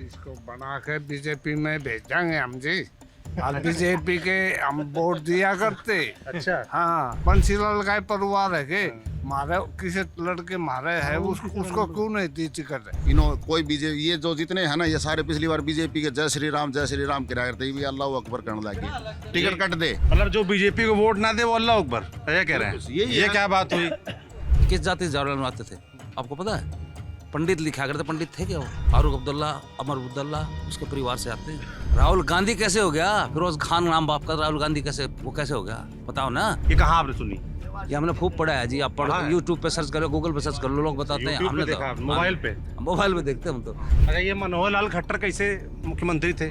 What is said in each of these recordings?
इसको बना के बीजेपी में भेजांगे हम जी। और बीजेपी के हम वोट दिया करते। अच्छा। हाँ, बंसीलाल का ही परिवार है के मारे किसी लड़के मारे है उसको क्यों नहीं दी टिकट? कोई बीजेपी ये जो जितने हैं ना ये सारे पिछली बार बीजेपी के जय श्री राम किराया करते ये भी अल्लाह अकबर करने लगे टिकट कट दे। मतलब जो बीजेपी को वोट ना दे वो अल्लाह अकबर क्या कह रहे हैं? ये क्या बात हुई? किस जाति से जवाहरलाल आते थे आपको पता है? पंडित लिखा करते, पंडित थे क्या वो? फारूक अब्दुल्ला, अमर अब्दुल्ला उसके परिवार से आते हैं। राहुल गांधी कैसे हो गया? फिरोज खान नाम बाप का, राहुल गांधी कैसे हो गया बताओ ना। ये कहाँ आपने सुनी? ये हमने खूब पढ़ा है जी। आप पढ़ो, यूट्यूब पे सर्च करो, गूगल पे सर्च कर लो, लोग बताते हैं। हमने देखा मोबाइल पे देखते हैं हम तो। अच्छा, ये मनोहर लाल खट्टर कैसे मुख्यमंत्री थे?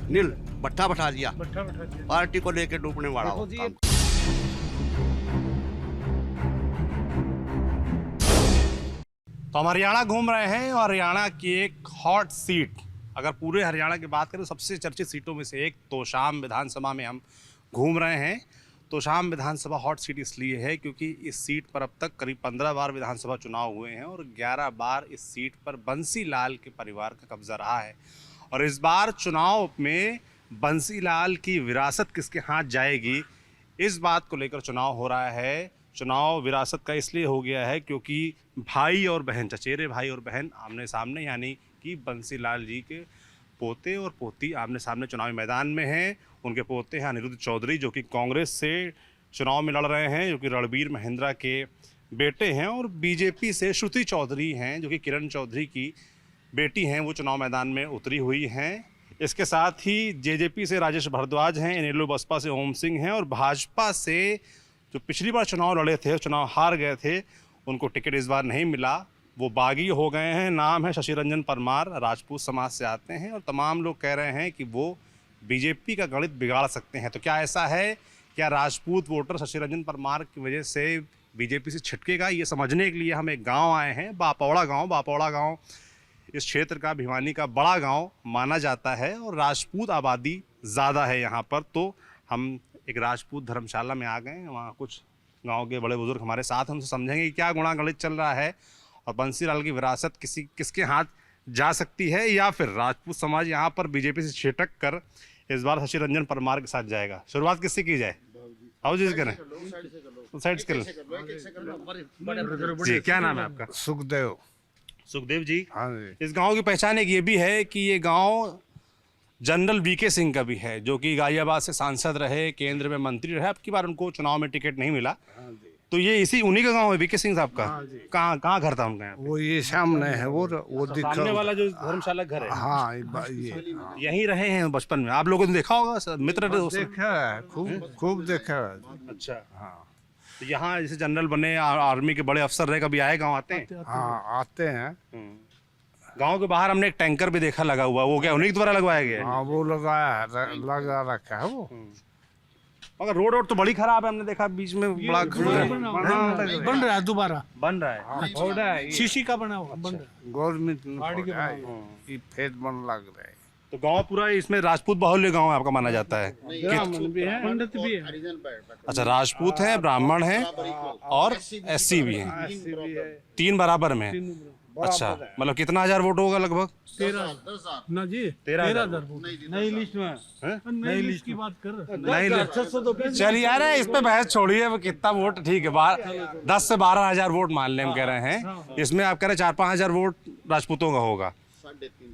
नील भट्टा बैठा दिया पार्टी को लेके डूबने वाला हो। तो हम हरियाणा घूम रहे हैं और हरियाणा की एक हॉट सीट, अगर पूरे हरियाणा की बात करें तो सबसे चर्चित सीटों में से एक तोशाम विधानसभा में हम घूम रहे हैं। तोशाम विधानसभा हॉट सीट इसलिए है क्योंकि इस सीट पर अब तक करीब 15 बार विधानसभा चुनाव हुए हैं और 11 बार इस सीट पर बंसी लाल के परिवार का कब्जा रहा है। और इस बार चुनाव में बंसी लाल की विरासत किसके हाथ जाएगी, इस बात को लेकर चुनाव हो रहा है। चुनाव विरासत का इसलिए हो गया है क्योंकि भाई और बहन, चचेरे भाई और बहन आमने सामने, यानी कि बंसी लाल जी के पोते और पोती आमने सामने चुनावी मैदान में हैं। उनके पोते हैं अनिरुद्ध चौधरी जो कि कांग्रेस से चुनाव में लड़ रहे हैं, जो कि रणबीर महिंद्रा के बेटे हैं, और बीजेपी से श्रुति चौधरी हैं जो कि किरण चौधरी की बेटी हैं, वो चुनाव मैदान में उतरी हुई हैं। इसके साथ ही जेजेपी से राजेश भारद्वाज हैं, इनेलो बसपा से ओम सिंह हैं, और भाजपा से जो पिछली बार चुनाव लड़े थे, चुनाव हार गए थे, उनको टिकट इस बार नहीं मिला, वो बागी हो गए हैं। नाम है शशि रंजन परमार, राजपूत समाज से आते हैं, और तमाम लोग कह रहे हैं कि वो बीजेपी का गणित बिगाड़ सकते हैं। तो क्या ऐसा है? क्या राजपूत वोटर शशि रंजन परमार की वजह से बीजेपी से छिटकेगा? ये समझने के लिए हम एक गाँव आए हैं, बापौड़ा गाँव इस क्षेत्र का, भिवानी का बड़ा गाँव माना जाता है और राजपूत आबादी ज़्यादा है यहाँ पर। तो हम एक राजपूत धर्मशाला में आ गए हैं, वहाँ कुछ गांव के बड़े बुजुर्ग हमारे साथ, हमसे समझेंगे कि क्या गुणा गणित चल रहा है और बंसी लाल की विरासत किसके हाथ जा सकती है, या फिर राजपूत समाज यहाँ पर बीजेपी से छिटक कर इस बार शशि रंजन परमार के साथ जाएगा। शुरुआत किससे की जाए? आओ जी करें, साइड से करें जी। क्या नाम है आपका? सुखदेव जी। हाँ जी। इस गाँव की पहचान एक ये भी है कि ये गाँव जनरल वीके सिंह का भी है, जो कि गाजियाबाद से सांसद रहे, केंद्र में मंत्री रहे। अब की बार उनको चुनाव में टिकट नहीं मिला। तो ये उन्हीं का गांव है, वीके सिंह साहब का। कहाँ घर था उनका? वो ये सामने है, वो सामने वाला जो धर्मशाला घर है। हाँ, ये यहीं रहे हैं बचपन में। आप लोगों ने देखा होगा, मित्र देखा है, खूब देखा है। अच्छा। हाँ, तो यहाँ जैसे जनरल बने, आर्मी के बड़े अफसर रहे, कभी आए गाँव? आते हैं। हाँ, आते हैं। गांव के बाहर हमने एक टैंकर भी देखा लगा हुआ, वो क्या उन्हीं के द्वारा लगवाया गया है? हाँ, वो लगा रखा है वो। मगर रोड तो बड़ी खराब है, हमने देखा बीच में बड़ा बन रहा है, दोबारा बन रहा है। शीशी का बना हुआ बन रहा है। गवर्नमेंट ये फेद बन लग रहा है। तो गांव पूरा इसमें राजपूत बाहुल्य गांव है आपका माना जाता है? पंडित भी है। अच्छा, राजपूत है, ब्राह्मण है और एससी भी है, 3 बराबर में। अच्छा, मतलब कितना हजार वोट होगा लगभग? 13 ना जी, 13,000 वोट। नई लिस्ट में, नई लिस्ट की बात कर। नहीं, चलिए यार इस पे बहस छोड़िए, वो कितना वोट ठीक है, 10 से 12 हजार वोट मान लें हम कह रहे हैं। इसमें आप कह रहे हैं 4-5 हजार वोट राजपूतों का होगा,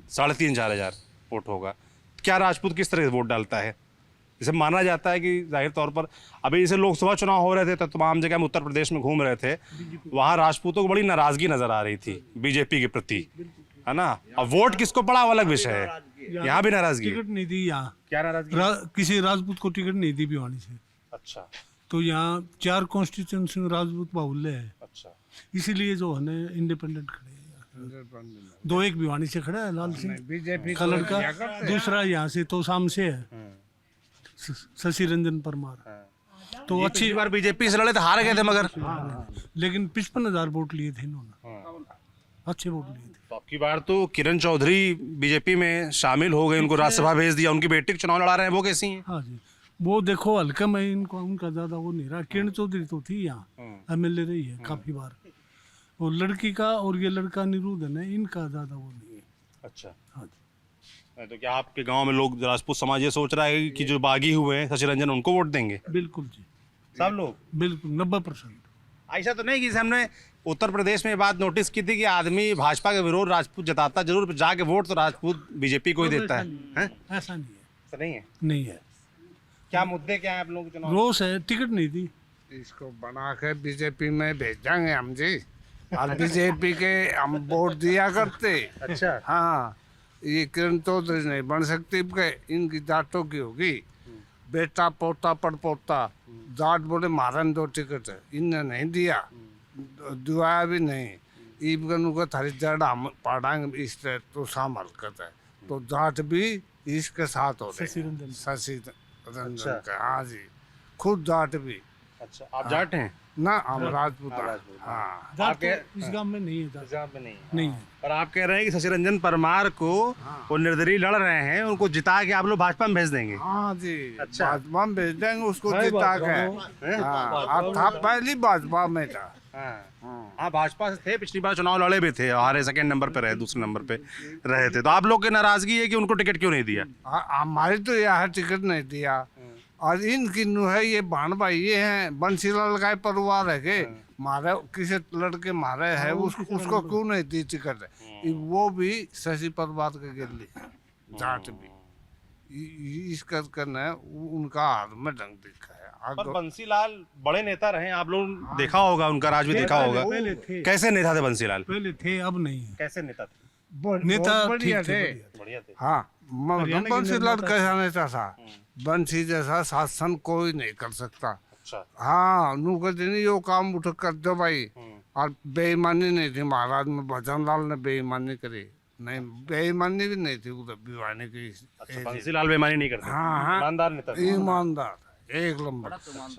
3,500-4 हजार वोट होगा। क्या राजपूत किस तरह से वोट डालता है? जैसे माना जाता है कि जाहिर तौर पर अभी जैसे लोकसभा चुनाव हो रहे थे तो तमाम जगह हम उत्तर प्रदेश में घूम रहे थे, वहाँ राजपूतों को बड़ी नाराजगी नजर आ रही थी बीजेपी के प्रति, है ना। अब वोट किसको पड़ा वो अलग विषय है, यहाँ भी नाराजगी। टिकट नहीं दी यहाँ। क्या नाराजगी? किसी राजपूत को टिकट नहीं दी भिवानी से। अच्छा। तो यहाँ 4 कॉन्स्टिट्यूंसी में राजपूत बाहुल्य है। अच्छा। इसीलिए जो है ना इंडिपेंडेंट खड़े हैं। 2-1 भिवानी से खड़ा है, लाल सिंह बीजेपी का लड़का, दूसरा यहाँ से तोशाम से है शशि रंजन परमार। तो अच्छी बार बीजेपी से लड़े थे, हार गए थे मगर, लेकिन 55,000 वोट लिए थे इन्होंने, अच्छे वोट लिए थे। तो अब की बार तो किरण चौधरी बीजेपी में शामिल हो गए, उनको राज्यसभा भेज दिया, उनकी बेटी के चुनाव लड़ा रहे हैं, वो कैसी हैं? हाँ जी, वो देखो हल्का में इनको, उनका ज्यादा वो नहीं रहा। किरण चौधरी तो थी यहाँ, MLA रही है काफी बार। वो लड़की का और ये लड़का अनिरुद्ध है ना, इनका ज्यादा वो नहीं है। अच्छा, हाँ जी। नहीं तो क्या आपके गांव में लोग राजपूत समाज ये सोच रहा है कि जो बागी हुए हैं शशि रंजन उनको वोट देंगे बिल्कुल जी, सब लोग? बिल्कुल 90%। ऐसा तो नहीं कि जैसे हमने उत्तर प्रदेश में ये बात नोटिस की थी कि आदमी भाजपा के विरोध राजपूत जताता जरूर, पर जाके वोट तो राजपूत बीजेपी को ही देता है, हैं? ऐसा नहीं है, ऐसा नहीं है। नहीं है। क्या मुद्दे क्या है आप लोगों के चुनाव? रोष है, टिकट नहीं दी। इसको बना के बीजेपी में भेज देंगे हम जी। और बीजेपी के हम वोट दिया करते। अच्छा, हाँ, ये किरण चौधरी नहीं बन सकती के, इनकी जाटों की होगी। बेटा पोता पड़पोता जाट बोले मारन 2 टिकट है, इनने नहीं दिया, दुआया भी नहीं। ईबगन को थारी जड़ हम पढ़ाएंगे इस तरह तो शाम हरकत है, तो जाट भी इसके साथ हो शशि रंजन। रहे। शशि रंजन अच्छा। का, हाँ जी, खुद जाट भी अच्छा, आप जाट हैं? ना, हम राजपूत हैं। राजपूत। हाँ, जाट आपके- तो इस गांव में नहीं है, जाट पंजाब में नहीं है। नहीं है। पर आप कह रहे हैं कि शशि रंजन परमार को वो निर्दलीय लड़ रहे हैं, उनको जिता के आप लोग भाजपा में भेज देंगे? हाँ जी, अच्छा। भाजपा में भेज देंगे उसको है जिता भाजपा के। हाँ, अब था पहली भाजपा में था। हाँ, भाजपा से थे, पिछली बार चुनाव लड़े भी थे, हारे, सेकंड नंबर पे रहे, दूसरे नंबर पे रहे थे। तो आप लोग की नाराजगी है कि उनको टिकट क्यों नहीं दिया? हमारी तो यह टिकट नहीं दिया। और इनकी नुहे ये भान भाई ये हैं, बंसीलाल का परिवार है के मारे, किसी लड़के मारे है, उसको क्यों नहीं दी टिकट? वो भी शशि परिवार के गिरली जाट भी इस करके न उनका हाथ में ढंग दिखा है। पर बंसीलाल बड़े नेता रहे, आप लोग देखा होगा, उनका राज भी देखा होगा। पहले थे, कैसे नेता थे बंसीलाल? पहले थे, अब नहीं है। कैसे नेता थे? नेता बहुत बढ़िया ठीक थे, थे। बढ़िया। बढ़िया थे। हाँ, हरियाणा के बंसीलाल निर्माता कैसा नेता था? बंसी जैसा शासन कोई नहीं कर सकता। अच्छा, हाँ, नुकर दिन यो काम उठ कर दो भाई। और बेईमानी नहीं थी महाराज में, भजन लाल ने बेईमानी करी नहीं, बेईमानी भी नहीं थी उधर भिवानी की। अच्छा, बंसीलाल बेईमानी नहीं करते, हाँ हाँ, ईमानदार नेता थे। ईमानदार एक नंबर।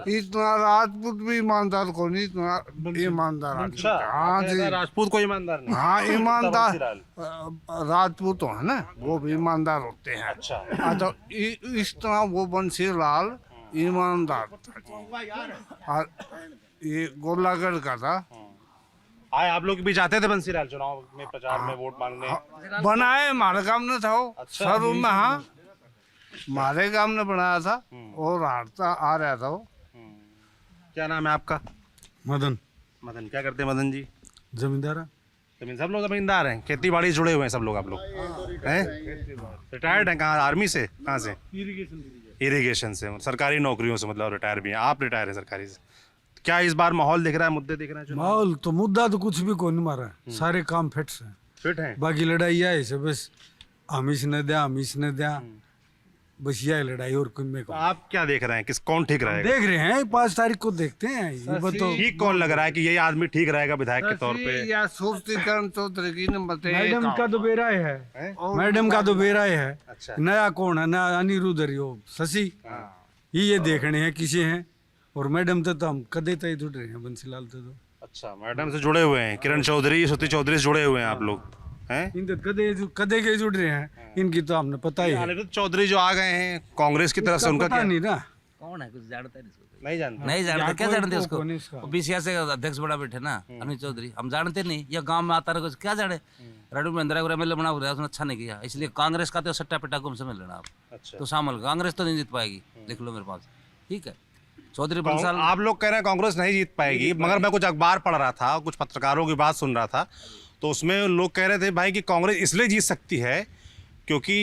इतना राजपूत भी ईमानदार को नहीं, इतना ईमानदार आदमी अच्छा, था। हाँ आपने जी, कहा राजपूत को ईमानदार नहीं? हाँ ईमानदार बंसीलाल। राजपूत है ना, वो भी ईमानदार होते हैं। अच्छा, हाँ, तो इस तरह वो बंसीलाल ईमानदार था। और ये गोलागढ़ का था। आए आप लोग के बीच आते थे बंसीलाल चुनाव में प्रचार में वोट मांगने? बनाए हमारे काम ने था वो। अच्छा। शुरू में हाँ, हमारे काम ने बनाया था और हारता आ रहा था वो। क्या नाम है आपका? मदन मदन। क्या करते हैं मदन जी? जमींदारा। जमीन, सब लोग जमींदार हैं, खेती बाड़ी से जुड़े हुए हैं सब लोग? आप लोग हैं रिटायर्ड हैं? कहाँ, आर्मी से? कहाँ से? इरिगेशन से, सरकारी नौकरियों से, मतलब रिटायर भी हैं। आप रिटायर हैं सरकारी से? क्या इस बार माहौल दिख रहा है, मुद्दे दिख रहे हैं चुनाव? माहौल तो मुद्दा तो कुछ भी को नहीं मारा, सारे काम फिट है। फिट हैं? बाकी लड़ाई है से बस, हम इसने दिया, हम इसने दिया, बस यह लड़ाई और कोई में तो आप क्या देख रहे हैं, किस कौन ठीक रहेगा? देख रहे हैं, 5 तारीख को देखते हैं। ये बताओ, ठीक कौन लग रहा है कि यही आदमी ठीक रहेगा विधायक के तौर पे? या सूर्तिकरण चौधरी की नंबर मैडम का तो बेरा है, मैडम का तो बेरा है। अच्छा। नया कौन है? नया अनिरुद्ध हो, शशि, ये देखने हैं किसे हैं। और मैडम तो हम कदे तय जुड़ रहे हैं, बंसीलाल तो अच्छा, मैडम से जुड़े हुए हैं, किरण चौधरी, श्रुति चौधरी से जुड़े हुए हैं आप लोग हैं? इन तो कदे के जुड़ रहे हैं, इनकी तो हमने पता ही है। अनिरुद्ध चौधरी जो आ गए हैं कांग्रेस की तरफ से, उनका पता क्या? नहीं ना, कौन है, कुछ जानता नहीं इसको? नहीं जानते। नहीं जानते, क्या जानते उसको? कौन है इसका? वो बीसीआर से अध्यक्ष बड़ा बैठे ना, अनिल चौधरी, हम जानते नहीं। या गांव में आता रहे, क्या जाने। रेडू में इंदिरा को एमएलए बना हुआ, उसने अच्छा नहीं किया, इसलिए कांग्रेस का तो सट्टा पिटा गुम से मिल लेना आप। अच्छा, तो शामिल कांग्रेस तो नहीं जीत पाएगी, देख लो मेरे पास। ठीक है, चौधरी बंसाल। आप लोग कह रहे हैं कांग्रेस नहीं जीत पाएगी, मगर मैं कुछ अखबार पढ़ रहा था, कुछ पत्रकारों की बात सुन रहा था, तो उसमें लोग कह रहे थे भाई कि कांग्रेस इसलिए जीत सकती है क्योंकि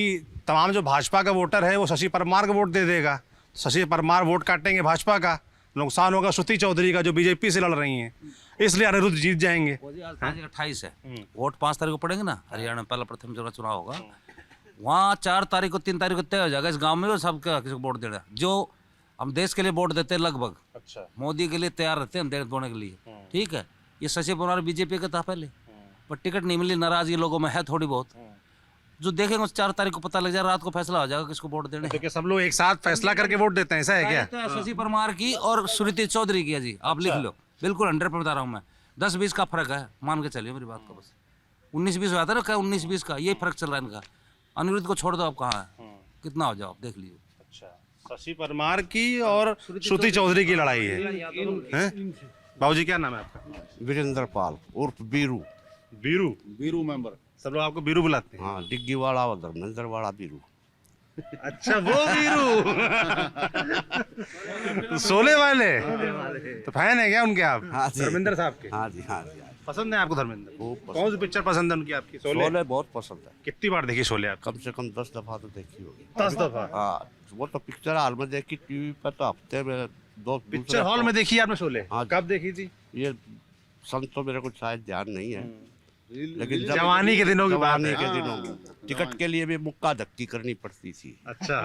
तमाम जो भाजपा का वोटर है वो शशि परमार को वोट दे देगा, शशि परमार वोट काटेंगे भाजपा का, नुकसान होगा श्रुति चौधरी का जो बीजेपी से लड़ रही हैं, इसलिए अनिरुद्ध जीत जाएंगे। आज तारीख 28 है, वोट 5 तारीख को पड़ेंगे ना, हरियाणा में पहला प्रथम चुनाव होगा। वहाँ 4 तारीख को 3 तारीख को तय हो जाएगा इस गांव में, और सब किसी को वोट देना। जो हम देश के लिए वोट देते हैं लगभग, अच्छा, मोदी के लिए तैयार रहते हैं देने के लिए। ठीक है, ये शशि परमार बीजेपी का था पहले, पर टिकट नहीं मिली, नाराजगी लोगों में है थोड़ी बहुत। जो देखेंगे उस 4 तारीख को पता लग जाएगा, रात को फैसला हो जाएगा किसको वोट देने। तो क्या सब लोग एक साथ फैसला करके वोट देते हैं, ऐसा है क्या? तो शशि परमार की और श्रुति चौधरी की है जी, आप लिख लो, बिल्कुल 100% बता रहा हूँ मैं। 10-20 का फर्क है, मान के चलिए मेरी बात का। बस 19-20 हुआ था ना, क्या 19-20 का यही फर्क चल रहा है इनका। अनिरुद्ध को छोड़ दो, आप कहाँ है, कितना हो जाओ आप देख लीजिए। अच्छा, शशि परमार की और श्रुति चौधरी की लड़ाई है। बाबूजी क्या नाम है आपका? वीरेंद्र पाल उर्फ बीरू। बीरू। बीरू मेंबर। सब लोग आपको बीरू बुलाते हैं। हाँ, डिग्गी वाला और धर्मेंद्र वाला बीरू। अच्छा, वो बीरू। तो शोले वाले तो फैन है क्या उनके आप? हाँ जी। धर्मेंद्र साहब के हाँ जी, हाँ जी, हाँ जी। पसंद है आपको धर्मेंद्र? खूब पसंद। कौन सी पिक्चर पसंद है उनकी आपकी? शोले। शोले बहुत पसंद है, कितनी बार देखी शोले आप? कम से कम 10 दफा तो देखी होगी। 10 दफा? हाँ, वो तो पिक्चर हॉल में देखी, टीवी पर तो हफ्ते में दो। पिक्चर हॉल में देखी आपने शोले? हाँ। कब देखी थी? ये सन तो मेरे को शायद ध्यान नहीं है, लेकिन जब- जवानी के दिनों की बात जवानी है। के दिनों में टिकट के लिए भी मुक्का धक्की करनी पड़ती थी। अच्छा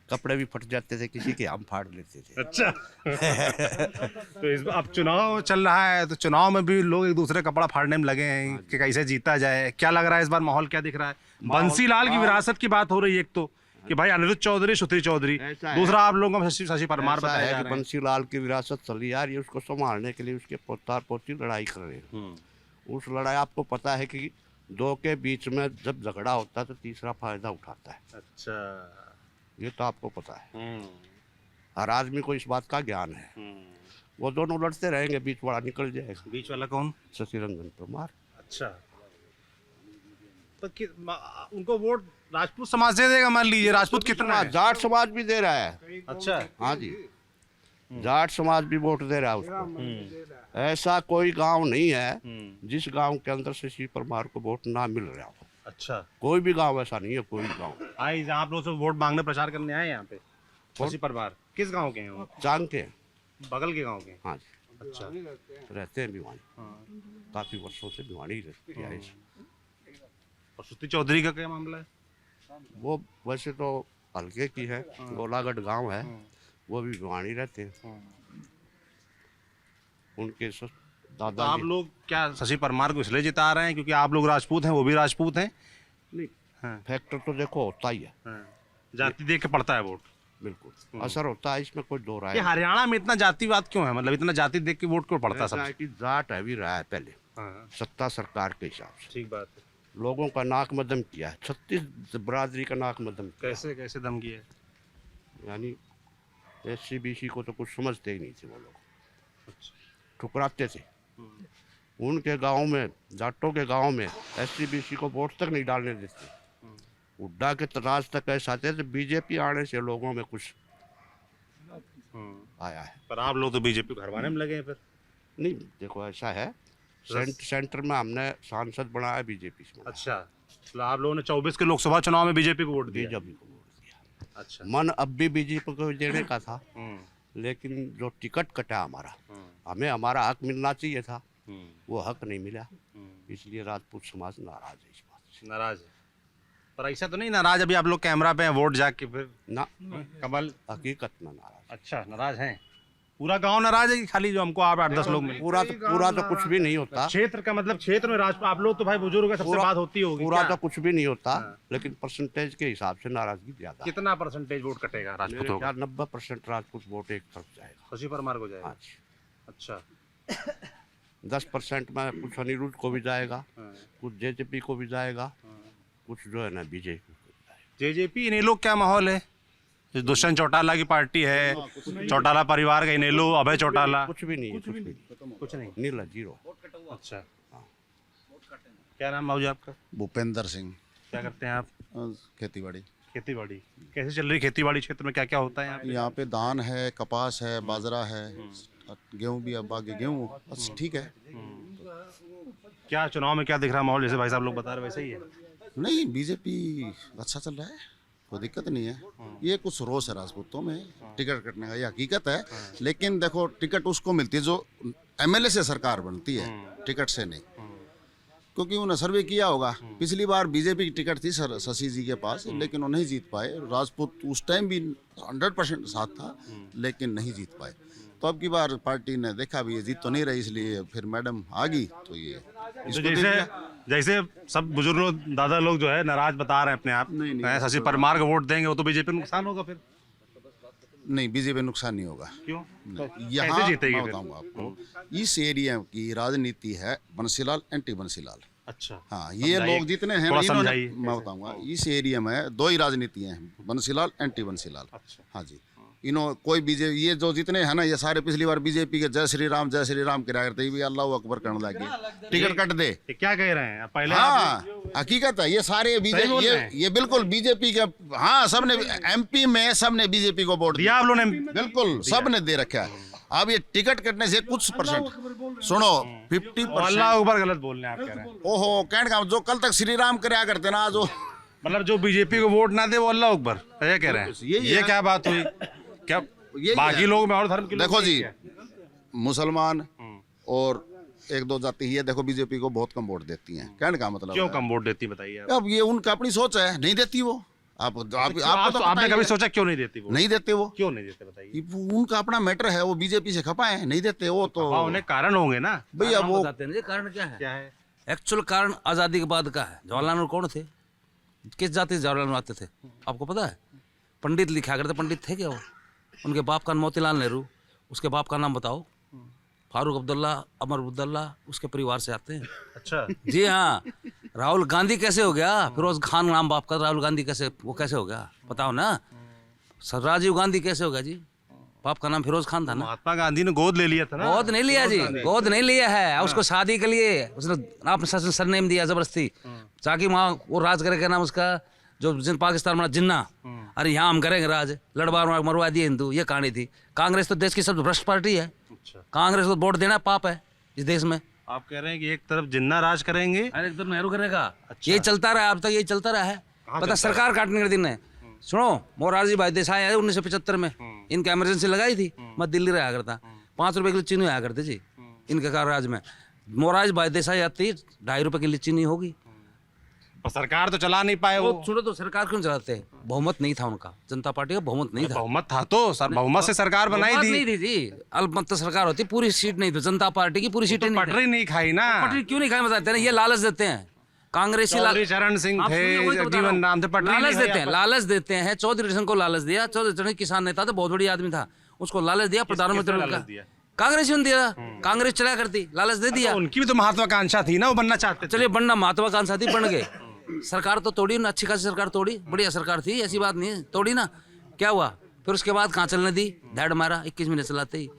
कपड़े भी फट जाते थे किसी के, हम फाड़ लेते थे। अच्छा। तो इस अब चुनाव चल रहा है, तो चुनाव में भी लोग एक दूसरे कपड़ा फाड़ने में लगे हैं कि कैसे जीता जाए। क्या लग रहा है इस बार माहौल क्या दिख रहा है? बंसीलाल की विरासत की बात हो रही है एक तो, कि भाई अनिरुद्ध चौधरी, सुधीर चौधरी, ऐसा है। दूसरा आप लोगों को शशि परमार ऐसा बताया है जा कि रहा है। बंसीलाल की विरासत चली आ रही है, उसको संभालने के लिए उसके पोता पोती लड़ाई कर रहे हैं। उस लड़ाई, आपको पता है कि दो के बीच में जब झगड़ा होता है तो तीसरा फायदा उठाता है। अच्छा। ये तो आपको पता है, हर आदमी को इस बात का ज्ञान है। वो दोनों लड़ते रहेंगे, बीच वाला निकल जाएगा। बीच वाला कौन? शशि रंजन परमार। अच्छा, तो उनको वोट राजपूत समाज दे देगा, मान लीजिए। राजपूत कितना है? जाट समाज भी दे रहा है। अच्छा। हाँ जी, जाट समाज भी वोट दे रहा है उसको। ऐसा कोई गांव नहीं है जिस गांव के अंदर शशि परमार को वोट ना मिल रहा हो। अच्छा, कोई भी गांव ऐसा नहीं है, कोई भी गांव। आई जहाँ आप लोग से वोट मांगने प्रचार करने आए यहाँ पे, शशि परमार किस गांव के हैं वो? चांग के। बगल के गांव के? हाँ जी, अच्छा। रहते हैं भिवानी, काफी वर्षों से भिवानी रहते हैं। और सुधीर चौधरी का क्या मामला है? वो वैसे तो हल्के की है, गोलागढ़ गांव है, वो भी भिवानी रहते हैं। उनके तो दादा आप लोग क्या शशि परमार को इसलिए जिता रहे हैं क्योंकि आप लोग राजपूत हैं, वो भी राजपूत हैं? नहीं, हाँ। फैक्टर तो देखो होता ही है, जाति देख के पड़ता है वोट। बिल्कुल असर होता है, इसमें कोई दो राय ये हरियाणा में इतना जातिवाद क्यों है? मतलब इतना जाति देख के वोट क्यों पड़ता है ऐसा है सब? कि जाट है भी रहा है पहले, हाँ, सत्ता सरकार के हिसाब से ठीक बात है। लोगों का नाक मदम किया है, 36 बरादरी का नाक मदम किया कैसे कैसे दम किया है? है। यानी SC-BC को तो कुछ समझते ही नहीं थे वो लोग, अच्छा। ठुकराते थे। उनके गांव में, जाटों के गांव में SC-BC को वोट तक नहीं डालने देते। हुड्डा के तराज तक ऐसा थे, तो बीजेपी आने से लोगों में कुछ आया है। पर आप लोग तो बीजेपी घरवाने में लगे हैं फिर। नहीं, देखो ऐसा है, सेंटर में हमने सांसद बनाया बीजेपी से। अच्छा, तो आप लोगों ने 24 के लोकसभा चुनाव में बीजेपी को वोट दिया? बीजेपी को वोट दिया। अच्छा। मन अब भी बीजेपी को देने का था, लेकिन जो टिकट कटा हमारा, हमें हमारा हक मिलना चाहिए था, वो हक नहीं मिला, इसलिए राजपूत समाज नाराज है इस बात से। नाराज है? पर ऐसा तो नहीं नाराज अभी आप लोग कैमरा पे हैं वोट जाके फिर? ना, कमल हकीकत में नाराज। अच्छा, नाराज हैं? पूरा गांव नाराज है कि खाली जो हमको आप 8-10 लोग मिले? पूरा तो कुछ भी नहीं होता, क्षेत्र का मतलब क्षेत्र में आप लोग तो भाई बुजुर्ग है, सबसे पूरा- बात होती होगी। पूरा क्या? तो कुछ भी नहीं होता, लेकिन परसेंटेज के हिसाब से नाराजगी ज्यादा है। कितना परसेंटेज वोट कटेगा मेरे राजपूतों का? ख्याल 90% राजपूत वोट एक तरफ जाएगा। शशि परमार को जाएगा? हाँ जी, अच्छा। 10% में कुछ अनिरुद्ध को भी जाएगा, कुछ JJP को भी जाएगा, कुछ जो है ना BJP को भी जाएगा। जेजेपी इनेलो क्या माहौल है? दुष्यंत चौटाला की पार्टी है, चौटाला परिवार का इनेलो, अभय चौटाला। कुछ भी नहीं है, कुछ भी नहीं, कुछ नहीं। नीला जीरो। अच्छा, क्या नाम बाबू जी आपका? भूपेंद्र सिंह। क्या करते हैं आप? खेती बाड़ी। खेती बाड़ी कैसे चल रही? खेती बाड़ी क्षेत्र में क्या क्या होता है यहाँ पे? यहाँ पे धान है, कपास है, बाजरा है, गेहूँ भी, अब आगे गेहूँ, बस ठीक है। क्या चुनाव में क्या दिख रहा है माहौल? जैसे भाई साहब लोग बता रहे वैसे ही है? नहीं, बीजेपी अच्छा चल रहा है, कोई दिक्कत नहीं है। ये कुछ रोष है राजपूतों में टिकट कटने का, ये हकीकत है। लेकिन देखो, टिकट उसको मिलती है जो MLA से सरकार बनती है, टिकट से नहीं। क्योंकि उन्होंने सर्वे किया होगा, पिछली बार बीजेपी की टिकट थी सर शशि जी के पास, लेकिन वो नहीं जीत पाए। राजपूत उस टाइम भी 100% साथ था, लेकिन नहीं जीत पाए। तो अब की बार पार्टी ने देखा भी ये जीत तो नहीं रही, इसलिए फिर मैडम आ गई, तो ये तो इसको जैसे देख लिया। जैसे सब बुजुर्ग लोग, दादा लोग जो है नाराज बता रहे हैं अपने आप, नहीं, शशि परमार को वोट देंगे वो तो बीजेपी को नुकसान होगा फिर? नहीं, बीजेपी नुकसान नहीं होगा। क्यों? यहाँ कैसे जीतेगी मैं फिर? बताऊंगा आपको, इस एरिया की राजनीति है बंसीलाल एंटी बंसीलाल। अच्छा, हाँ, ये समझाइए। लोग जितने हैं थोड़ा ना, इन्होंने, समझाइए। मैं बताऊंगा, इस एरिया में दो ही राजनीतियां हैं, बंसीलाल एंटी बंसीलाल। अच्छा। हाँ जी, कोई बीजेपी ये जो जितने हैं ना ये सारे पिछली बार बीजेपी के जय श्री राम किराया करते भी अल्लाह अकबर करने लगे। टिकट कट दे। ये क्या कह रहे हैं पहले? हाँ हकीकत है, ये सारे बीजेपी ये बिल्कुल बीजेपी के। हाँ सबने MP में सबने बीजेपी को वोट दिया आप लोगों ने? बिल्कुल सबने दे रखा है। अब ये टिकट कटने से कुछ परसेंट सुनो 50%। अल्लाह अकबर गलत बोल रहे हैं आप कह रहे हैं। ओहो कहने का जो कल तक श्री राम कराया करते ना जो मतलब जो बीजेपी को वोट ना दे वो अल्लाह अकबर क्या कह रहे हैं? ये क्या बात हुई? क्या बाकी लोग में और धर्म के लोग देखो जी क्या? मुसलमान और एक दो जाति ये देखो बीजेपी को बहुत कम वोट देती हैं। कहने का मतलब क्यों कम वोट देती बताइए आप? अब ये उनका अपनी सोच है, नहीं देती वो। आपने कभी सोचा क्यों नहीं देती वो? नहीं देते वो, क्यों नहीं देते बताइए? उनका अपना मैटर है, वो बीजेपी से खपाए नहीं देते वो तो। उन्हें कारण होंगे ना भैया वो बताते हैं कारण क्या है। क्या है? एक्चुअल कारण आज़ादी के बाद का है। जवाहरलाल नेहरू कौन थे, किस जाति से जवाहरलाल नेहरू आते थे आपको पता है? पंडित लिखा करते, पंडित थे क्या वो? उनके बाप का मोतीलाल नेहरू, उसके बाप का नाम बताओ? फारूक अब्दुल्ला, अमर अब्दुल्ला, उसके परिवार से आते हैं। अच्छा जी हाँ। राहुल गांधी कैसे हो गया? फिरोज खान नाम बाप का, राहुल गांधी कैसे हो गया बताओ ना? सर राजीव गांधी कैसे हो गया जी? बाप का नाम फिरोज खान था ना। महात्मा गांधी ने गोद ले लिया था ना? गोद नहीं लिया जी, गोद नहीं लिया है। उसको शादी के लिए उसने आपने सरनेम दिया जबरदस्ती, ताकि वहाँ वो राज करे। क्या नाम उसका जो जिन पाकिस्तान में जिन्ना, अरे यहाँ हम करेंगे राज, लड़वा मरवा दिए हिंदू, ये कहानी थी। कांग्रेस तो देश की सबसे भ्रष्ट पार्टी है। कांग्रेस को वोट देना पाप है इस देश में। आप कह रहे हैं कि एक तरफ जिन्ना राज करेंगे, अरे एक तरफ नेहरू करेगा। यही चलता रहा अब तक, यही चलता रहा है। पता सरकार काटने के दिन है। सुनो मोरारजी भाई देसाई आए 1975 में, इनकी इमरजेंसी लगाई थी। मैं दिल्ली रहा करता, 5 रुपए की चीनी आया करती जी इनके कार्यराज में। मोरारजी भाई देसाई आती 2.5 रुपए की चीनी होगी। और सरकार तो चला नहीं पाए वो। छोड़ो तो सरकार क्यों चलाते? बहुमत नहीं था उनका, जनता पार्टी का बहुमत नहीं था। बहुमत था तो सर, बहुमत से सरकार बनाई बहुमत थी। नहीं थी जी, अल्पमत तो सरकार होती, पूरी सीट नहीं थी। जनता पार्टी की पूरी सीटें नहीं थी। पटरी नहीं खाई ना। पटरी क्यों नहीं खाई बताते हैं? ये लालच देते हैं कांग्रेसी। चौधरी चरण सिंह आप सुनिए, वही तो थे, बता रहा हूँ। जीवन राम थे, पटरी लालच नहीं खाई देते हैं, आप। लालच देते हैं। चौधरी चरण को लालच दिया। चौधरी चरण किसान नेता था, बहुत बड़ी आदमी था, उसको लालच दिया प्रधानमंत्री लालच का। दिया? कांग्रेस ने दिया, कांग्रेस चला करती, लालच दे दिया। उनकी भी तो महत्वाकांक्षा थी ना, वो बनना चाहते थे। चलिए बनना महत्वाकांक्षा थी, बन गए। सरकार तो तोड़ी ना, अच्छी खासी सरकार तोड़ी, बढ़िया सरकार थी, ऐसी बात नहीं है, तोड़ी ना। क्या हुआ फिर उसके बाद? कहाँ चलने दी? धैड़ मारा 21 महीने चलाते ही।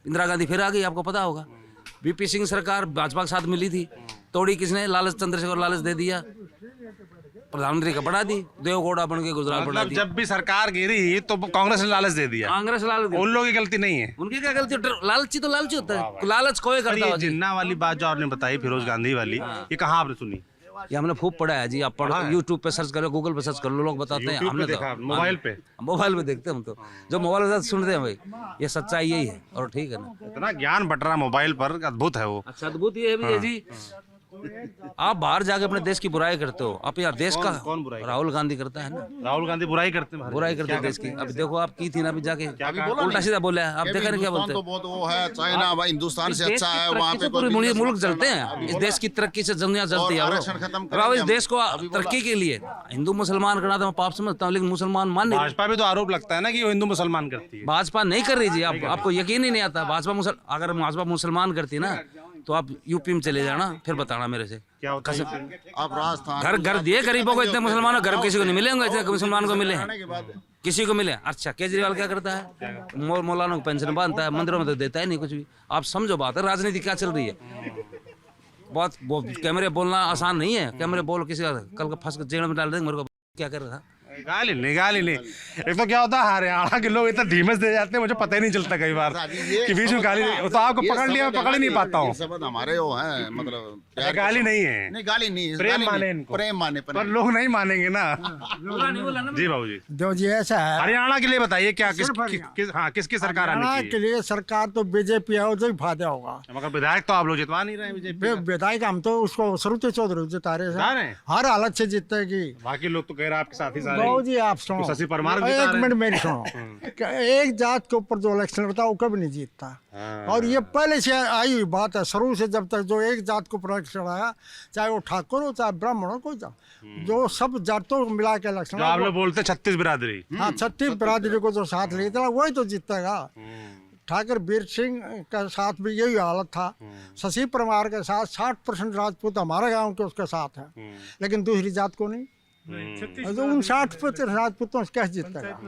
इंदिरा गांधी फिर आ गई, आपको पता होगा। VP सिंह सरकार भाजपा के साथ मिली थी, तोड़ी किसने? लालच, चंद्रशेखर लालच दे दिया, प्रधानमंत्री का बढ़ा दी, देवगौड़ा बन के गुजरात बढ़ा मतलब दी। जब भी सरकार गिरी तो कांग्रेस ने लालच दे दिया। कांग्रेस लालच दे- उन लोगों की गलती नहीं है। उनकी क्या गलती? लालची तो लालची होता है, लालच कोई पर करता ये हो जी। जिन्ना वाली बात जो आपने बताई, फिरोज गांधी वाली, ये कहाँ आपने सुनी? ये हमने खूब पढ़ा है जी। आप पढ़ो, यूट्यूब पे सर्च करो, गूगल पे सर्च कर लो, लोग बताते हैं। YouTube पे हमने तो देखा, मोबाइल पे? मोबाइल पे देखते हैं हम तो, जो मोबाइल पे सुनते हैं भाई, ये सच्चाई यही है। और ठीक है ना, इतना ज्ञान बट रहा मोबाइल पर, अद्भुत है वो। अच्छा अद्भुत ये भी है जी। आप बाहर जाके अपने देश की बुराई करते हो, आप यहाँ देश का कौन बुराई? राहुल गांधी करता है ना, राहुल गांधी बुराई करते हैं, बुराई करते हैं देश की। अभी देखो आप की थी ना, अभी जाके बोला उल्टा सीधा बोला है। आप देखा नहीं क्या हिंदुस्तान बोलते तो बहुत वो है, चाइना भाई हिंदुस्तान से देश अच्छा की है, तरक्की वहाँ से पे पूरे कोई मुल्क चलते हैं। इस देश की तरक्की से दुनिया चलती है। आरक्षण खत्म करेंगे राहुल इस हम। देश को तरक्की के लिए हिंदू मुसलमान करना तो मैं पाप समझता हूँ, लेकिन मुसलमान मान नहीं। भाजपा भी तो आरोप लगता है ना कि वो हिंदू मुसलमान करती है। भाजपा नहीं कर रही जी। आपको यकीन ही नहीं आता। अगर भाजपा मुसलमान करती ना तो आप यूपी में चले जाना, फिर बताना मेरे से। क्या होता है? आप राजस्थान घर दिए गरीबों को, इतने मुसलमानों घर किसी को नहीं मिलेंगे इतने मुसलमान को मिले हैं, किसी को मिले। अच्छा केजरीवाल क्या करता है? मौलाना को पेंशन बांधता है, मंदिरों में तो देता है नहीं कुछ भी। आप समझो बात है, राजनीति क्या चल रही है। बहुत कैमरे बोलना आसान नहीं है। कैमरे बोल किसी का कल का फंस के जेल में डाल देंगे। मेरे को क्या कर रहा था? गाली नहीं। एक तो क्या होता है, हरियाणा के लोग इतना धीमे से दे जाते हैं, मुझे पता ही नहीं चलता कई बार कि बीच में गाली। तो आपको पकड़ लिया, मैं पकड़ ही नहीं पाता हूँ। शब्द हमारे वो हैं, मतलब प्यार गाली के नहीं शब्द। है, नहीं गाली नहीं है, प्रेम गाली माने नहीं, इनको। प्रेम माने पर लोग नहीं मानेंगे ना। जी बाबू जी, जो जी ऐसा है, हरियाणा के लिए बताइए क्या किसकी सरकार आनी हरियाणा चाहिए? के लिए सरकार तो बीजेपी है, जो ही फायदा होगा। मगर विधायक तो आप लोग जितवा नहीं रहे हैं बीजेपी। विधायक हम तो उसको सरुते चौधरी जिता रहे जिता रहे हैं, हैं? हर हालत से जीतेगी। बाकी लोग तो कह रहे हैं आपके साथी सारे। बाबू जी आप सुनो, तो शशि परमार भी जिता एक रहे हैं। मिनट मेरी सुनो। एक जात के ऊपर जो इलेक्शन होता है वो कभी नहीं जीतता। और ये पहले से आई हुई बात है, शुरू से जब तक जो एक जात को ऊपर इलेक्शन आया, चाहे वो ठाकुर हो चाहे ब्राह्मण हो, कोई जो सब जातों को मिला के इलेक्शन, जो आप लोग बोलते हैं 36 बिरादरी। हाँ 36 बिरादरी को जो साथ लेता वही तो जीतेगा। ठाकुर वीर सिंह के साथ भी यही हालत था। शशि परमार के साथ 60% राजपूत हमारे गांव के उसके साथ हैं, लेकिन दूसरी जात को नहीं। तो उन 60% राजपूतों से कैसे जीतेगा?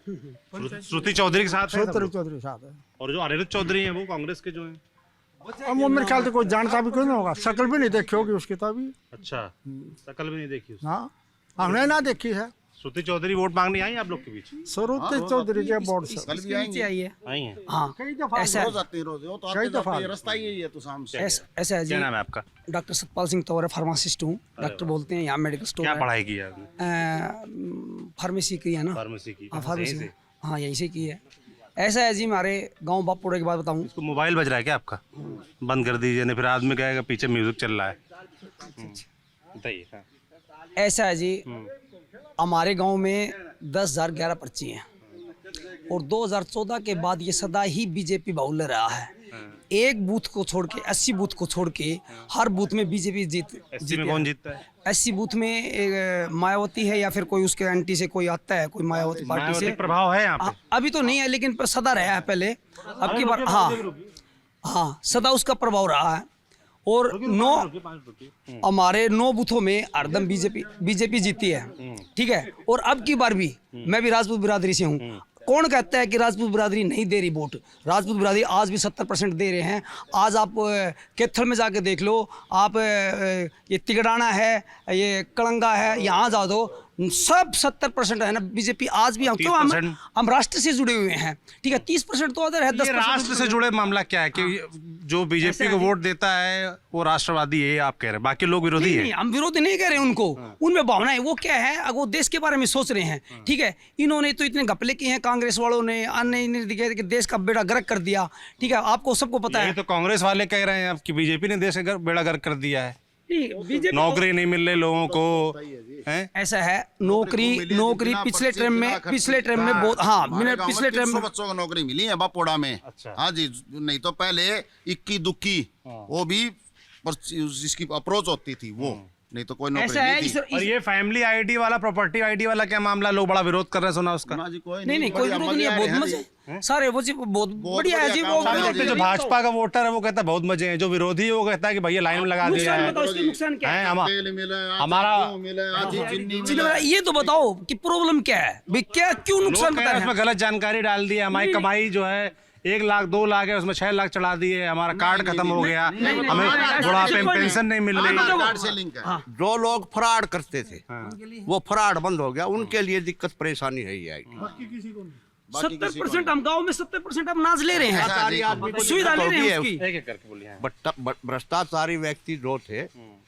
श्रुति चौधरी के साथ है सब श्रुति लोग? चौधरी साथ है। और जो अनिरुद्ध चौधरी हैं वो कांग्रेस के जो हैं। अब वो मेरे ख्याल से कोई जानता भी कोई नहीं होगा, शक्ल भी नहीं देखी होगी उसकी तो अभी। अच्छा, शकल भी नहीं देखी उसने। हाँ, हमने ना देखी है। श्रुति चौधरी वोट मांगने आई आप लोग के बीच? श्रुति चौधरी के बोर्ड से कल भी आएंगे। आई है। आई हैं। हाँ, कई दफा ऐसा रोज आते हैं, रोज वो तो कई आते दफा। जाते रास्ता ही यही है तो शाम से। ऐसा है जी। क्या नाम है आपका? डॉक्टर सतपाल सिंह तोवर, फार्मासिस्ट हूँ। डॉक्टर बोलते हैं, यहाँ मेडिकल स्टोर क्या है। पढ़ाई की है आपने? फार्मेसी की है ना। फार्मेसी की। हाँ, यहीं फार्मेसी। से? हाँ, यहीं से की है। ऐसा है जी, हमारे गांव बापुड़े की बात बताऊँ। इसको मोबाइल बज रहा है क्या आपका? बंद कर दीजिए, नहीं फिर आदमी कहेगा पीछे म्यूजिक चल रहा है। बताइए। हाँ। ऐसा है जी, हमारे गांव में 10,011 पर्ची हैं और 2014 के बाद ये सदा ही बीजेपी बाहुल्य रहा है। एक बूथ को छोड़ के, 80 बूथ को छोड़ के हर बूथ में बीजेपी एससी में कौन जीतता है? 80 बूथ में मायावती है या फिर कोई उसके एंटी से कोई आता है, कोई मायावती पार्टी मायावती से। का प्रभाव है यहाँ पे? अभी तो नहीं है, लेकिन सदा रहा है पहले। अब की बार हाँ, सदा उसका प्रभाव रहा है। और 9 हमारे 9 बूथों में हरदम बीजेपी जीती है, ठीक है। और अब की बार भी मैं भी राजपूत बिरादरी से हूँ। कौन कहता है कि राजपूत बिरादरी नहीं दे रही वोट? राजपूत बिरादरी आज भी 70% दे रहे हैं। आज आप कैथल में जाके देख लो, आप ये तिगड़ाना है, ये कलंगा है, यहाँ जा दो, सब 70% है ना बीजेपी आज भी। क्यों? हम राष्ट्र से जुड़े हुए हैं, ठीक है। 30% तो अदर है, 10% राष्ट्र से जुड़े मामला क्या है कि जो बीजेपी को वोट देता है वो राष्ट्रवादी है, आप कह रहे हैं, बाकी लोग विरोधी नहीं, है। हम विरोधी नहीं कह रहे उनको। उनमें भावना है, वो क्या है, अगर वो देश के बारे में सोच रहे हैं, ठीक है। इन्होंने तो इतने घपले किए हैं, कांग्रेस वालों ने, अन्य ने कि देश का बेड़ा गर्क कर दिया, ठीक है। आपको सबको पता है। तो कांग्रेस वाले कह रहे हैं अब कि बीजेपी ने देश का बेड़ा गर्क कर दिया है, बीजेपी नौकरी नहीं मिल रही लोगों को, हैं? ऐसा है। नौकरी पिछले टर्म में बहुत, हाँ, मैंने पिछले टर्म में बच्चों को नौकरी मिली है बापोड़ा में। अच्छा। हाँ जी, नहीं तो पहले इक्की दुक्की वो भी जिसकी अप्रोच होती थी वो, नहीं तो कोई नौकरी ऐसा है। नहीं थी। और ये फैमिली आईडी वाला, प्रॉपर्टी आईडी वाला क्या मामला, लोग बड़ा विरोध कर रहे हैं, सुना उसका? ना जी, कोई नहीं, कोई विरोध नहीं है, बहुत मजे सारे वो जी, बहुत बढ़िया है जी। वो काम जो भाजपा का वोटर है वो कहता है बहुत मजे हैं, जो विरोधी है वो कहता है कि भैया लाइन में लगा दिया है। बताओ इसके नुकसान क्या है? तेल मिले, आज हमारा- गेहूं मिले, आज चीनी चलो मिले। ये तो बताओ कि प्रॉब्लम क्या है भाई, क्या क्यों नुकसान लोग कह बता रहे रहे हैं हैं? उसमें गलत जानकारी डाल दी है, हमारी कमाई जो है 1 लाख 2 लाख है, उसमें 6 लाख चढ़ा दिए, हमारा कार्ड खत्म हो गया, हमें बुढ़ापे में पेंशन नहीं मिल रही। आधार कार्ड से लिंक है। जो लोग फ्रॉड करते थे वो फ्रॉड बंद हो गया, उनके लिए दिक्कत परेशानी है ये आईडी। 70% हम गाँव में 70% हम नाज ले रहे हैं, सुविधा ले रहे हैं उसकी। एक-एक करके बोलिए। भ्रष्टाचारी व्यक्ति जो थे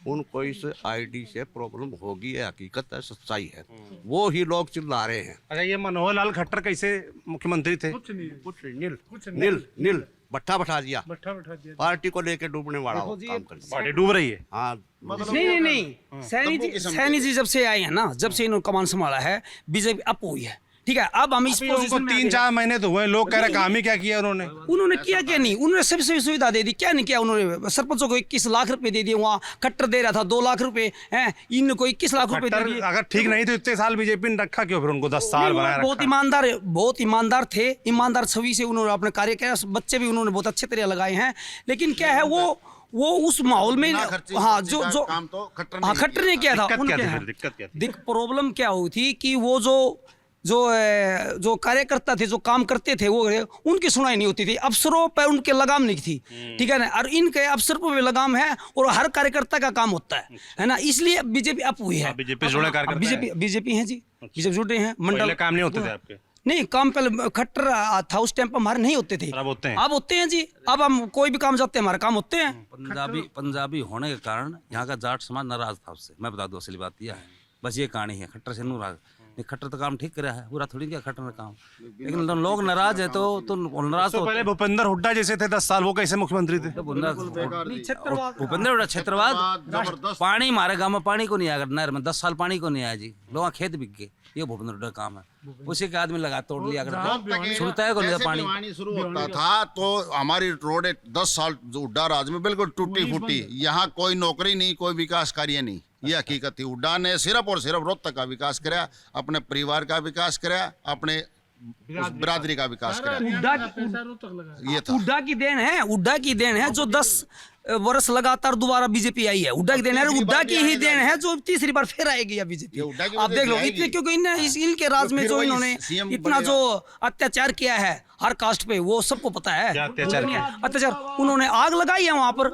उनको इस आईडी से प्रॉब्लम होगी, है हकीकत है, सच्चाई है। वो ही लोग चिल्ला रहे हैं। अच्छा, ये मनोहर लाल खट्टर कैसे मुख्यमंत्री थे? कुछ नील भट्टा बैठा दिया, पार्टी को लेके डूबने वाला हो काम कर दिया। पार्टी डूब रही है। हाँ, नहीं, सैनी जी जब से आए हैं ना, जब से इन्होंने कमान संभाला है, बीजेपी अप हुई है, ठीक है। अब हम इस उनको पोजीशन में 3-4 महीने तो हुए, लोग कह रहे काम ही क्या किया उन्होंने। उन्होंने किया क्या नहीं, उन्होंने सबसे सुविधा दे दी, क्या नहीं किया उन्होंने। सरपंचों को 21 लाख रुपए दे दिए, वहाँ खट्टर दे रहा था 2 लाख रुपए, हैं, इनको 21 लाख रुपए दे खट्टर दिए। अगर ठीक नहीं तो इतने साल बीजेपी ने रखा क्यों फिर उनको? 10 साल बनाया रखा। बहुत ईमानदार थे, ईमानदार छवि से उन्होंने अपने कार्य किया, बच्चे भी उन्होंने बहुत अच्छे तरह लगाए हैं। लेकिन क्या है, वो उस माहौल में, हाँ, जो काम तो खट्टर ने किया था। दिक्कत क्या थी? प्रॉब्लम क्या हुई थी कि वो जो कार्यकर्ता थे, जो काम करते थे, वो उनकी सुनाई नहीं होती थी, अफसरों पर उनके लगाम नहीं थी, ठीक है ना। और इनके अफसरों पर लगाम है और हर कार्यकर्ता का काम होता है ना। इसलिए बीजेपी अप हुई है। बीजेपी जुड़े कार्यकर्ता बीजेपी है जी, बीजेपी जुड़े हैं। पहले काम नहीं होते थे आपके? नहीं, काम पहले खट्टर था उस टाइम पर हमारे नहीं होते थे, अब होते हैं। अब होते हैं जी। अब हम कोई भी काम जाते हैं, हमारे काम होते हैं। पंजाबी होने के कारण यहाँ का जाट समाज नाराज था उससे। मैं बता दूं असली बात यह है, बस ये कहानी है। खट्टर से नाराज नहीं, खट्टर तो काम ठीक कर रहा है, पूरा थोड़ी किया खट्टर ने काम, लेकिन लोग नाराज है तो नाराज। तो पहले भूपेंद्र हुड्डा जैसे थे 10 साल, वो कैसे मुख्यमंत्री थे? भूपेंद्र हुड्डा क्षेत्रवाद, पानी हमारे गांव में पानी को नहीं आया, नहर में 10 साल पानी को नहीं आया जी, लोग खेत बिक गए। ये भूपेंद्र हुड्डा काम है, उसी के आदमी लगा तोड़ लिया, सुनता है को नहीं पानी। पानी शुरू होता था तो हमारी रोड 10 साल जो हुड्डा राज में बिल्कुल टूटी फूटी, यहाँ कोई नौकरी नहीं, कोई विकास कार्य नहीं, ये हकीकत थी। हुड्डा ने सिर्फ और सिर्फ रोहतक का विकास कराया, अपने परिवार का विकास कराया, अपने उस बिरादरी का विकास कराया। ये था हुड्डा की देन है, हुड्डा की देन है जो 10 वर्ष लगातार दोबारा बीजेपी आई है। हुड्डा की देन है, हुड्डा की ही देन है जो तीसरी बार फिर आएगी या बीजेपी। आप देख लो इतने, क्योंकि इनके राज में जो इन्होंने इतना जो अत्याचार किया है हर कास्ट पे, वो सबको पता है। अत्याचार उन्होंने आग लगाई है वहां पर,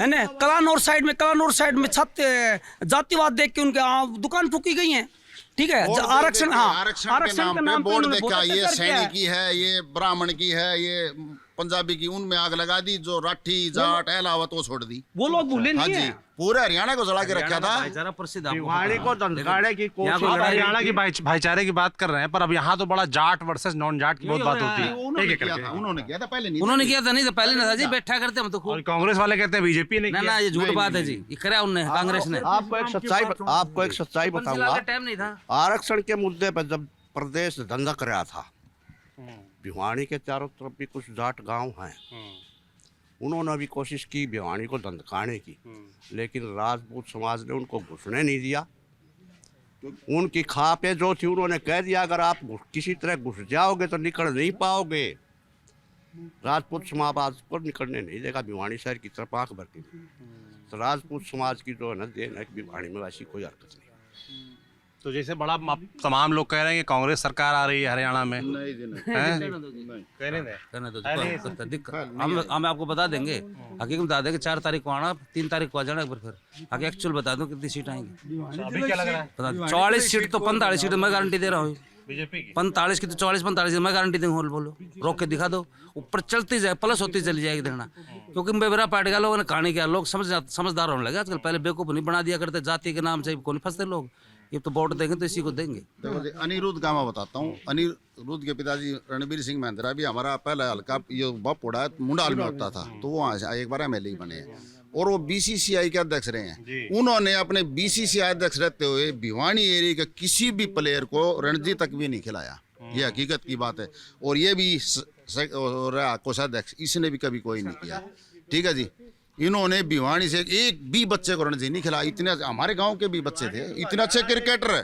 है ना। कलानौर साइड में छत जातिवाद देख के उनके दुकान फूकी गई है। ठीक है, आरक्षण, हाँ, आरक्षण के नाम पे बोर्ड देखा, ये सैनिक की है, ये ब्राह्मण की है, ये पंजाबी की, उनमें आग लगा दी। जो राठी जाट अहलावत वो छोड़ दी। वो लोग भूले हाँ नहीं जी, है। पूरे हरियाणा को जला के रखा था। भाईचारा प्रसिद्ध भिवाड़ी को धंधकाने की कोशिश। आप हरियाणा की भाईचारे की बात कर रहे हैं, पर अब यहाँ तो बड़ा जाट वर्सेस नॉन जाट की बहुत बात होती है। उन्होंने किया था, उन्होंने किया था, पहले नहीं। उन्होंने किया था, नहीं तो पहले ना था जी, बैठा करते हम तो और खूब। कांग्रेस वाले कहते हैं बीजेपी ने ना किया। ना, ये झूठ बात है जी, ये करा उनने, कांग्रेस ने। आपको एक सच्चाई बताऊंगा। टाइम नहीं था। आरक्षण के मुद्दे पर जब प्रदेश दंगक रहा था, भिवाड़ी के चारों तरफ भी कुछ जाट गांव हैं, उन्होंने भी कोशिश की भिवाड़ी को धंधकाने की, लेकिन राजपूत समाज ने उनको घुसने नहीं दिया। उनकी खापे जो थी उन्होंने कह दिया, अगर आप किसी तरह घुस जाओगे तो निकल नहीं पाओगे। राजपूत समाज आज को निकलने नहीं देगा भिवाड़ी शहर की तरफ आंख भर के। तो राजपूत समाज की जो है ना देन है, भिवाड़ी में वैसी कोई हरकत नहीं। तो जैसे बड़ा तमाम लोग कह रहे हैं कि कांग्रेस सरकार आ रही है हरियाणा में, करने दो, हम आपको बता देंगे, हकीकत बता देंगे। 4 तारीख को आना, 3 तारीख को आ जाना एक बार, फिर आगे एक्चुअल बता दूं कितनी सीट आएंगी। अभी क्या लग रहा है? 44 सीट तो 45 सीट मैं गारंटी दे रहा हूँ। बीजेपी की 45 की तो 44-45 मैं गारंटी दूंगा। बोलो, रोक के दिखा दो, ऊपर चलती जाए, प्लस होती चली जाएगी देखना। क्योंकि मेरा पार्टी का लोगों ने कहानी क्या, लोग समझदार होने लगे आजकल। पहले बेवकूफ नहीं बना दिया करते, जाति के नाम से कौन फंसते लोग। ये तो वोट देंगे तो इसी को देंगे। देखो जी, अनिरुद्ध का मैं बताता हूँ। अनिरुद्ध के पिताजी रणबीर सिंह महिंद्रा भी हमारा पहला हल्का ये बापुड़ा मुंडाल में होता था, तो वो वहाँ एक बार MLA ही बने हैं, और वो BCCI के अध्यक्ष रहे हैं। उन्होंने अपने BCCI अध्यक्ष रहते हुए भिवानी एरिया के किसी भी प्लेयर को रणजी तक भी नहीं खिलाया। ये हकीकत की बात है। और ये भी कोषाध्यक्ष, इसने भी कभी कोई नहीं किया। ठीक है जी, इन्होंने भिवानी से एक भी बच्चे को रणजी नहीं खिलाया। इतने हमारे गांव के भी बच्चे थे, इतने अच्छे क्रिकेटर है।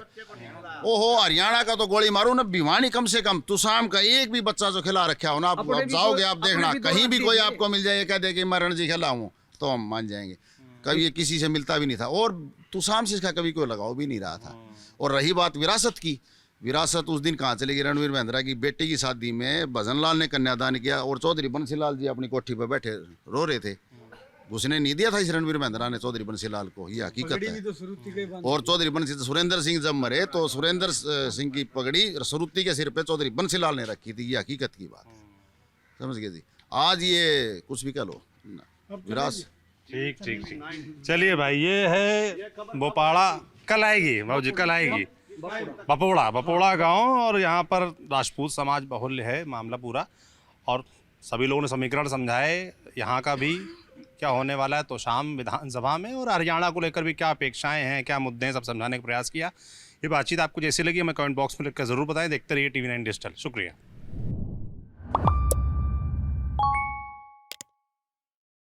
ओहो, हरियाणा का तो गोली मारो ना, भिवानी कम से कम तुसाम का एक भी बच्चा जो खिला रखा हो ना, आप जाओगे आप देखना, कहीं भी कोई आपको मिल जाए कह दे कि मैं रणजी खेला हूँ, तो हम मान जाएंगे। कभी ये किसी से मिलता भी नहीं था, और तुसाम से इसका कभी कोई लगाव भी नहीं रहा था। और रही बात विरासत की, विरासत उस दिन कहाँ चली गई। रणवीर महिंद्रा की बेटी की शादी में भजन लाल ने कन्यादान किया, और चौधरी बंसी लाल जी अपनी कोठी पर बैठे रो रहे थे। उसने नहीं दिया था इस रणवीर महिंद्रा ने चौधरी बंसी लाल को, ये हकीकत है। और चौधरी बंसी सुरेंद्र सिंह जब मरे तो सुरेंद्र सिंह की पगड़ी सरुत्ती के सिर पे चौधरी बंसी लाल ने रखी थी। ये हकीकत की बात है, समझ गए जी। आज ये कुछ भी कह लो, विरासत। ठीक। चलिए भाई, ये है बोपाड़ा, कल आएगी बाबू जी, कल आएगी बपोड़ा गांव, और यहाँ पर राजपूत समाज बहुल्य है मामला पूरा। और सभी लोगों ने समीकरण समझाए यहाँ का भी क्या होने वाला है तोशाम विधानसभा में, और हरियाणा को लेकर भी क्या अपेक्षाएं हैं, क्या मुद्दे हैं, सब समझाने का प्रयास किया। ये बातचीत आपको जैसी लगी हमें कमेंट बॉक्स में लिखकर जरूर बताएं। देखते रहिए TV9 डिजिटल। शुक्रिया।